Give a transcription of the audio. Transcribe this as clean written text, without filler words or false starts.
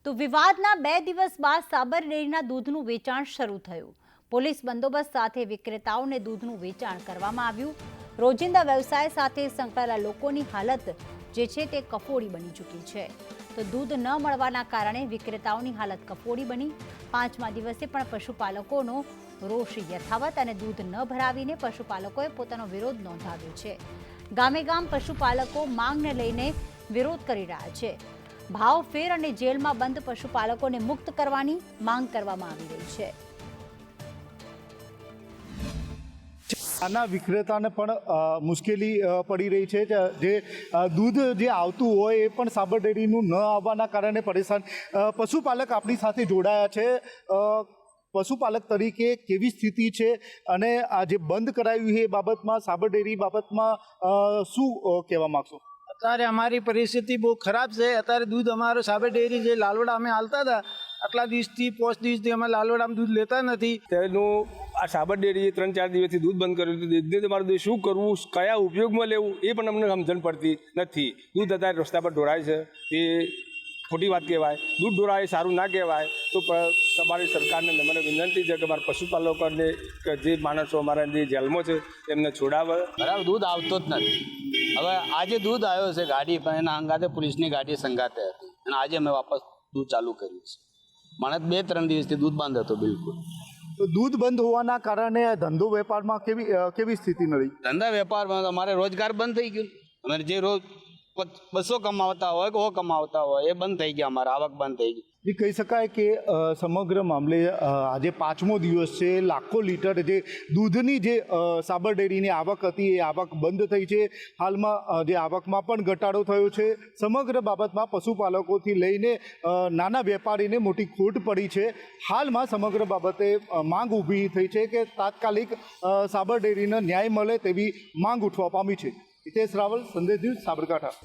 તો વિવાદના 2 દિવસ બાદ સાબર ડેરીના દૂધનું વેચાણ શરૂ થયું। પોલીસ બંદોબસ્ત સાથે વિક્રેતાઓને દૂધનું વેચાણ કરવામાં આવ્યું। રોજિંદા વ્યવસાય સાથે સંકળાયેલા લોકોની હાલત જે છે તે કફોડી બની ચૂકી છે। તો દૂધ ન મળવાના કારણે વિક્રેતાઓની હાલત કફોડી બની। 5મા દિવસે પણ પશુપાલકોનો રોષ યથાવત અને દૂધ ન ભરાવીને પશુપાલકોએ પોતાનો વિરોધ નોંધાવ્યો છે। ગામે ગામ પશુપાલકો માંગને લઈને વિરોધ કરી રહ્યા છે। ભાવ ફેર અને જેલમાં બંધ પશુપાલકોને મુક્ત કરવાની માંગ કરવામાં આવી રહી છે। આના વિક્રેતાને પણ મુશ્કેલી પડી રહી છે। જે દૂધ જે આવતું હોય એ પણ સાબર ડેરીનું ન આવવાના કારણે પરેશાન પશુપાલક આપણી સાથે જોડાયા છે। પશુપાલક તરીકે કેવી સ્થિતિ છે અને આ જે બંધ કરાયું છે એ બાબતમાં સાબર ડેરી બાબતમાં શું કહેવા માગશો? અત્યારે અમારી પરિસ્થિતિ બહુ ખરાબ છે। અત્યારે દૂધ અમારો સાબર ડેરી જે લાલવડા અમે હાલતા હતા આટલા દિવસથી 5 દિવસથી અમે લાલવડામાં દૂધ લેતા નથી। તેનું આ સાબર ડેરીએ 3-4 દિવસથી દૂધ બંધ કર્યું હતું। દૂધ અમારું શું કરવું, કયા ઉપયોગમાં લેવું એ પણ અમને સમજણ પડતી નથી। દૂધ અત્યારે રસ્તા પર ઢોળાય છે એ ખોટી વાત કહેવાય। દૂધ ઢોળાય સારું ના કહેવાય। તો તમારી સરકારને મને વિનંતી છે કે અમારા પશુપાલકોને કે જે માણસો અમારા જે જેલમાં છે એમને છોડાવે। બરાબર દૂધ આવતો જ નથી। હવે આજે દૂધ આવ્યો છે ગાડી પણ એના અંગાતે પોલીસની ગાડી સંગાતે હતી અને આજે અમે વાપસ દૂધ ચાલુ કર્યું છે। મને 2-3 દિવસથી દૂધ બંધ હતો બિલકુલ। તો દૂધ બંધ હોવાના કારણે ધંધો વેપારમાં કેવી સ્થિતિ રહી? ધંધા વેપારમાં અમારે રોજગાર બંધ થઈ ગયું। અમારે જે રોજ 200 કમાવતા હોય કે 100 કમાવતા હોય એ બંધ થઈ ગયા। અમારા આવક બંધ થઈ ગઈ। એ કહી શકાય કે સમગ્ર મામલે આજે 5મો દિવસ છે। લાખો લીટર જે દૂધની જે સાબર ડેરીની આવક હતી એ આવક બંધ થઈ છે। હાલમાં જે આવકમાં પણ ઘટાડો થયો છે। સમગ્ર બાબતમાં પશુપાલકોથી લઈને નાના વેપારીને મોટી ખોટ પડી છે। હાલમાં સમગ્ર બાબતે માંગ ઊભી થઈ છે કે તાત્કાલિક સાબર ડેરીને ન્યાય મળે તેવી માંગ ઉઠવા પામી છે। હિતેશ રાવલ, સંદેશ ન્યૂઝ, સાબરકાંઠા।